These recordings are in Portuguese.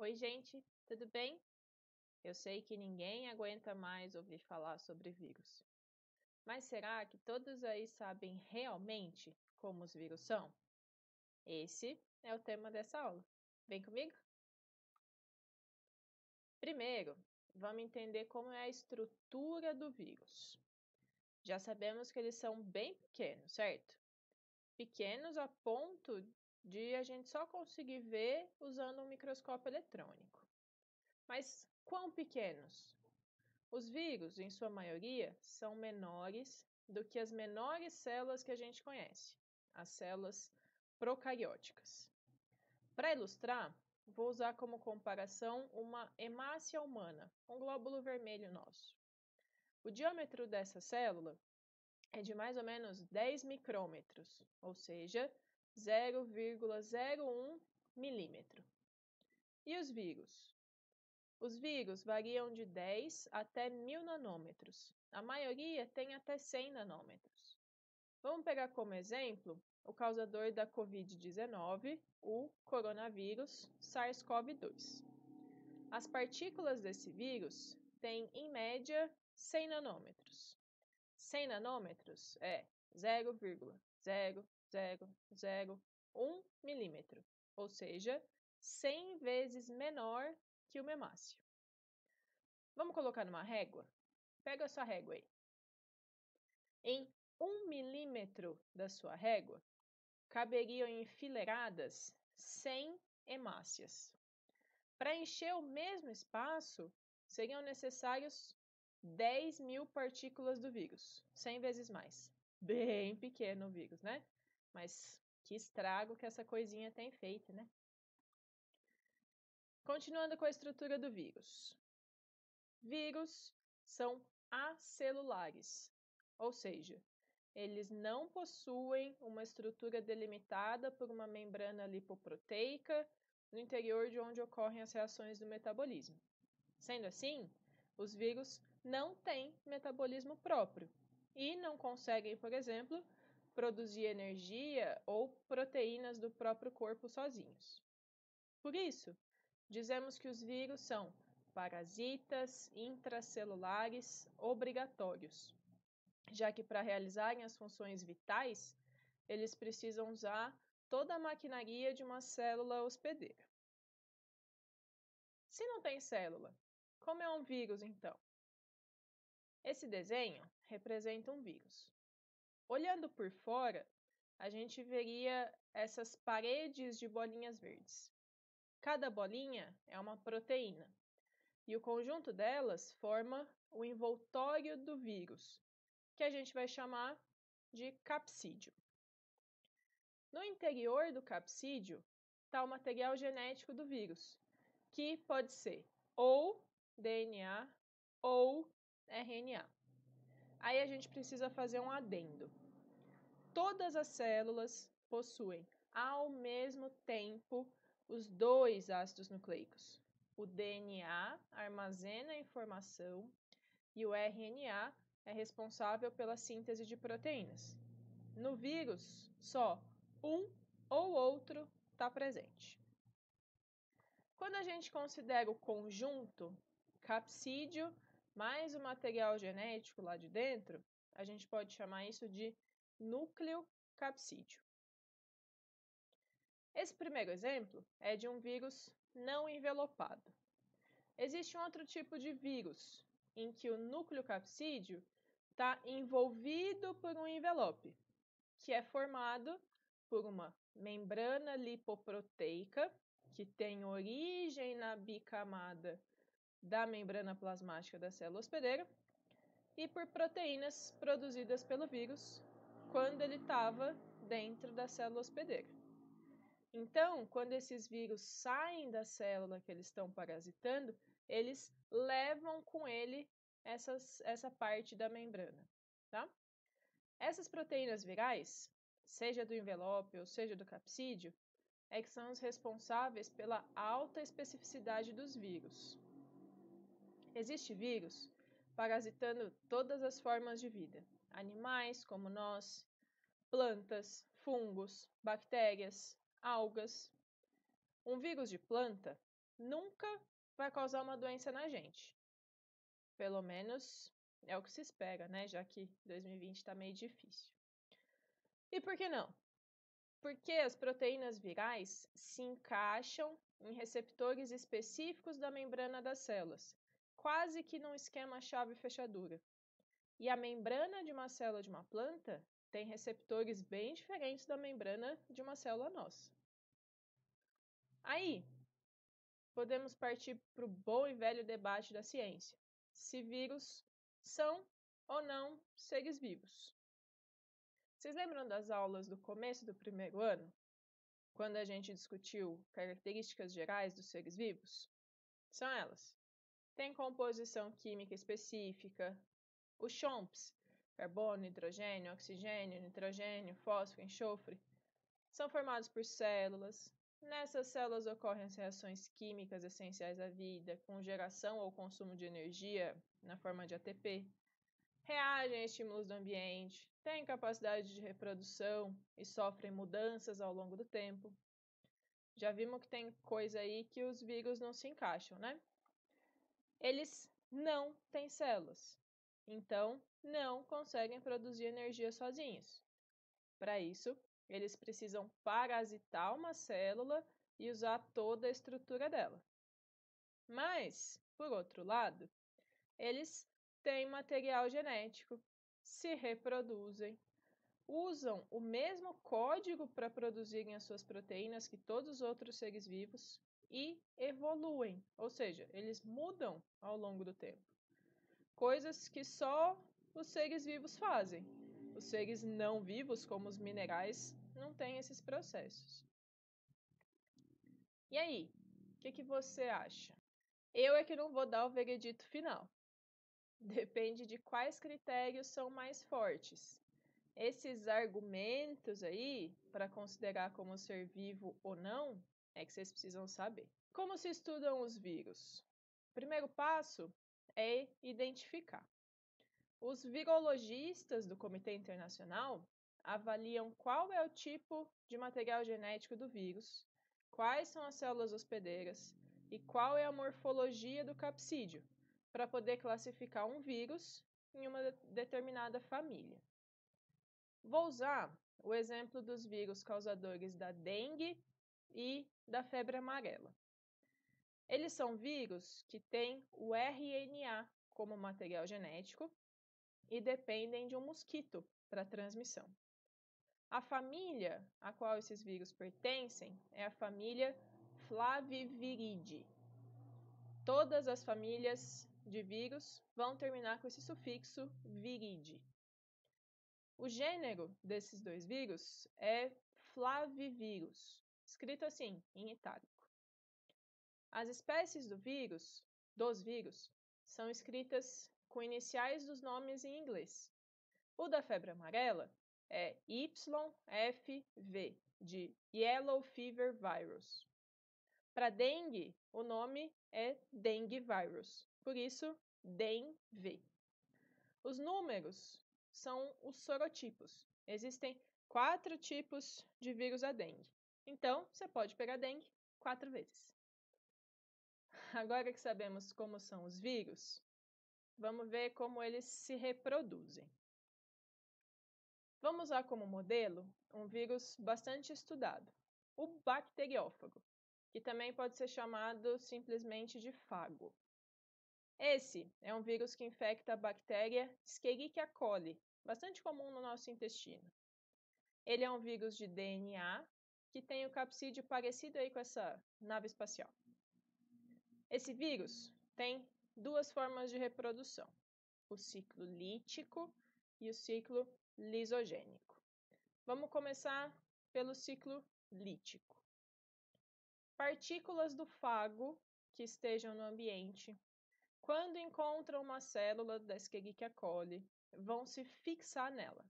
Oi, gente, tudo bem? Eu sei que ninguém aguenta mais ouvir falar sobre vírus. Mas será que todos aí sabem realmente como os vírus são? Esse é o tema dessa aula. Vem comigo? Primeiro, vamos entender como é a estrutura do vírus. Já sabemos que eles são bem pequenos, certo? Pequenos a ponto de a gente só conseguir ver usando um microscópio eletrônico. Mas quão pequenos? Os vírus, em sua maioria, são menores do que as menores células que a gente conhece, as células procarióticas. Para ilustrar, vou usar como comparação uma hemácia humana, um glóbulo vermelho nosso. O diâmetro dessa célula é de mais ou menos 10 micrômetros, ou seja, 0,01 milímetro. E os vírus? Os vírus variam de 10 até 1000 nanômetros. A maioria tem até 100 nanômetros. Vamos pegar como exemplo o causador da Covid-19, o coronavírus SARS-CoV-2. As partículas desse vírus têm, em média, 100 nanômetros. 100 nanômetros é 0,0001 milímetro, ou seja, 100 vezes menor que uma hemácia. Vamos colocar numa régua? Pega a sua régua aí. Em 1 milímetro da sua régua, caberiam enfileiradas 100 hemácias. Para encher o mesmo espaço, seriam necessários 10.000 partículas do vírus, 100 vezes mais. Bem pequeno o vírus, né? Mas que estrago que essa coisinha tem feito, né? Continuando com a estrutura do vírus. Vírus são acelulares, ou seja, eles não possuem uma estrutura delimitada por uma membrana lipoproteica no interior de onde ocorrem as reações do metabolismo. Sendo assim, os vírus não têm metabolismo próprio e não conseguem, por exemplo, produzir energia ou proteínas do próprio corpo sozinhos. Por isso, dizemos que os vírus são parasitas intracelulares obrigatórios, já que para realizarem as funções vitais, eles precisam usar toda a maquinaria de uma célula hospedeira. Se não tem célula, como é um vírus então? Esse desenho representa um vírus. Olhando por fora, a gente veria essas paredes de bolinhas verdes. Cada bolinha é uma proteína, e o conjunto delas forma o envoltório do vírus, que a gente vai chamar de capsídio. No interior do capsídio está o material genético do vírus, que pode ser ou DNA ou RNA. Aí a gente precisa fazer um adendo. Todas as células possuem, ao mesmo tempo, os dois ácidos nucleicos. O DNA armazena a informação e o RNA é responsável pela síntese de proteínas. No vírus, só um ou outro está presente. Quando a gente considera o conjunto capsídio mais o material genético lá de dentro, a gente pode chamar isso de núcleo capsídio. Esse primeiro exemplo é de um vírus não envelopado. Existe um outro tipo de vírus, em que o núcleo capsídio está envolvido por um envelope, que é formado por uma membrana lipoproteica, que tem origem na bicamada da membrana plasmática da célula hospedeira, e por proteínas produzidas pelo vírus quando ele estava dentro da célula hospedeira. Então, quando esses vírus saem da célula que eles estão parasitando, eles levam com ele essa parte da membrana, tá? Essas proteínas virais, seja do envelope ou seja do capsídio, é que são os responsáveis pela alta especificidade dos vírus. Existe vírus parasitando todas as formas de vida, animais como nós, plantas, fungos, bactérias, algas. Um vírus de planta nunca vai causar uma doença na gente. Pelo menos é o que se espera, né? Já que 2020 está meio difícil. E por que não? Porque as proteínas virais se encaixam em receptores específicos da membrana das células, quase que num esquema chave-fechadura. E a membrana de uma célula de uma planta tem receptores bem diferentes da membrana de uma célula nossa. Aí, podemos partir para o bom e velho debate da ciência: se vírus são ou não seres vivos. Vocês lembram das aulas do começo do primeiro ano? Quando a gente discutiu características gerais dos seres vivos? São elas: tem composição química específica, os CHOMPs, carbono, hidrogênio, oxigênio, nitrogênio, fósforo, enxofre, são formados por células. Nessas células ocorrem as reações químicas essenciais à vida, com geração ou consumo de energia na forma de ATP. Reagem a estímulos do ambiente, têm capacidade de reprodução e sofrem mudanças ao longo do tempo. Já vimos que tem coisa aí que os vírus não se encaixam, né? Eles não têm células, então não conseguem produzir energia sozinhos. Para isso, eles precisam parasitar uma célula e usar toda a estrutura dela. Mas, por outro lado, eles têm material genético, se reproduzem, usam o mesmo código para produzirem as suas proteínas que todos os outros seres vivos e evoluem, ou seja, eles mudam ao longo do tempo. Coisas que só os seres vivos fazem. Os seres não vivos, como os minerais, não têm esses processos. E aí, o que você acha? Eu é que não vou dar o veredito final. Depende de quais critérios são mais fortes. Esses argumentos aí, para considerar como ser vivo ou não, é que vocês precisam saber. Como se estudam os vírus? O primeiro passo é identificar. Os virologistas do Comitê Internacional avaliam qual é o tipo de material genético do vírus, quais são as células hospedeiras e qual é a morfologia do capsídeo, para poder classificar um vírus em uma determinada família. Vou usar o exemplo dos vírus causadores da dengue e da febre amarela. Eles são vírus que têm o RNA como material genético e dependem de um mosquito para transmissão. A família a qual esses vírus pertencem é a família Flaviviridae. Todas as famílias de vírus vão terminar com esse sufixo viride. O gênero desses dois vírus é Flavivirus, escrito assim, em itálico. As espécies dos vírus, são escritas com iniciais dos nomes em inglês. O da febre amarela é YFV, de Yellow Fever Virus. Para dengue, o nome é Dengue Virus, por isso DENV. Os números são os sorotipos. Existem 4 tipos de vírus da dengue. Então, você pode pegar dengue 4 vezes. Agora que sabemos como são os vírus, vamos ver como eles se reproduzem. Vamos usar como modelo um vírus bastante estudado, o bacteriófago, que também pode ser chamado simplesmente de fago. Esse é um vírus que infecta a bactéria Escherichia coli, bastante comum no nosso intestino. Ele é um vírus de DNA que tem o capsídeo parecido aí com essa nave espacial. Esse vírus tem 2 formas de reprodução, o ciclo lítico e o ciclo lisogênico. Vamos começar pelo ciclo lítico. Partículas do fago que estejam no ambiente, quando encontram uma célula da Escherichia coli, vão se fixar nela.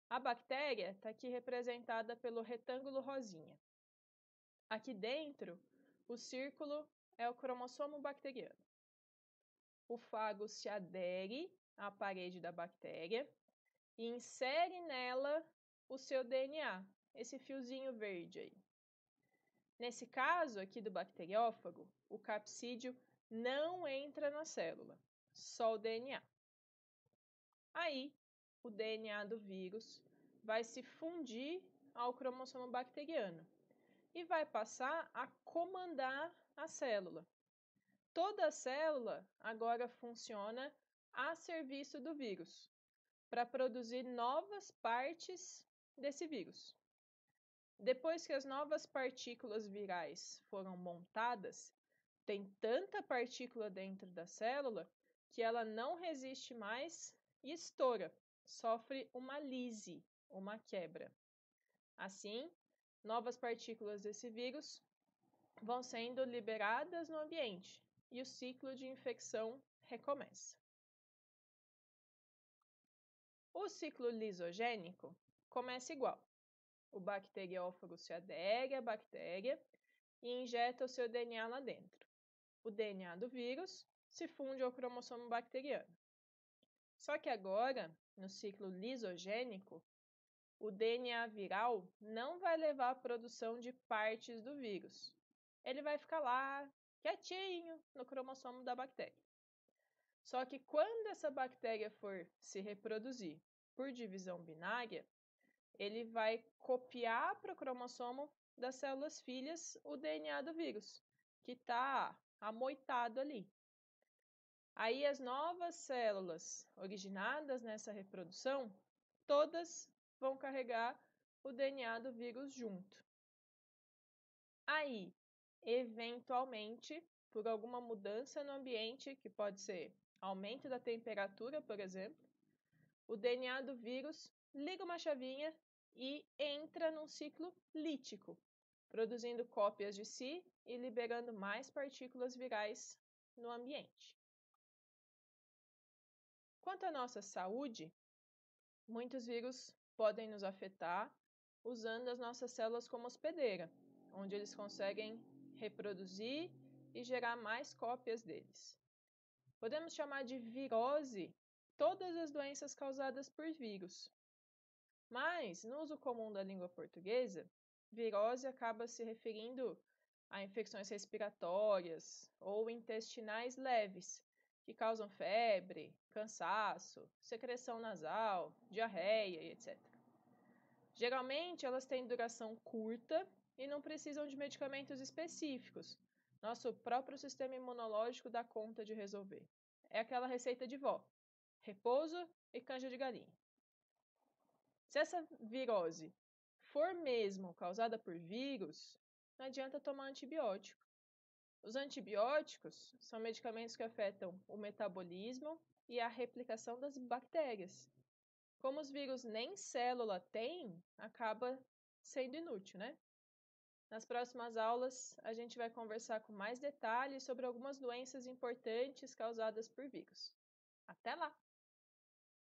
A bactéria está aqui representada pelo retângulo rosinha. Aqui dentro, o círculo é o cromossomo bacteriano. O fago se adere à parede da bactéria e insere nela o seu DNA, esse fiozinho verde aí. Nesse caso aqui do bacteriófago, o capsídeo não entra na célula, só o DNA. Aí, o DNA do vírus vai se fundir ao cromossomo bacteriano e vai passar a comandar a célula. Toda a célula agora funciona a serviço do vírus, para produzir novas partes desse vírus. Depois que as novas partículas virais foram montadas, tem tanta partícula dentro da célula que ela não resiste mais e estoura, sofre uma lise, uma quebra. Assim, novas partículas desse vírus vão sendo liberadas no ambiente e o ciclo de infecção recomeça. O ciclo lisogênico começa igual. O bacteriófago se adere à bactéria e injeta o seu DNA lá dentro. O DNA do vírus se funde ao cromossomo bacteriano. Só que agora, no ciclo lisogênico, o DNA viral não vai levar à produção de partes do vírus. Ele vai ficar lá, quietinho, no cromossomo da bactéria. Só que quando essa bactéria for se reproduzir por divisão binária, ele vai copiar para o cromossomo das células filhas o DNA do vírus, que está amoitado ali. Aí as novas células originadas nessa reprodução, todas vão carregar o DNA do vírus junto. Aí, eventualmente, por alguma mudança no ambiente, que pode ser aumento da temperatura, por exemplo, o DNA do vírus liga uma chavinha e entra num ciclo lítico, produzindo cópias de si e liberando mais partículas virais no ambiente. Quanto à nossa saúde, muitos vírus podem nos afetar usando as nossas células como hospedeira, onde eles conseguem reproduzir e gerar mais cópias deles. Podemos chamar de virose todas as doenças causadas por vírus. Mas, no uso comum da língua portuguesa, virose acaba se referindo a infecções respiratórias ou intestinais leves, que causam febre, cansaço, secreção nasal, diarreia e etc. Geralmente, elas têm duração curta e não precisam de medicamentos específicos. Nosso próprio sistema imunológico dá conta de resolver. É aquela receita de vó: repouso e canja de galinha. Se essa virose for mesmo causada por vírus, não adianta tomar antibiótico. Os antibióticos são medicamentos que afetam o metabolismo e a replicação das bactérias. Como os vírus nem célula têm, acaba sendo inútil, né? Nas próximas aulas, a gente vai conversar com mais detalhes sobre algumas doenças importantes causadas por vírus. Até lá!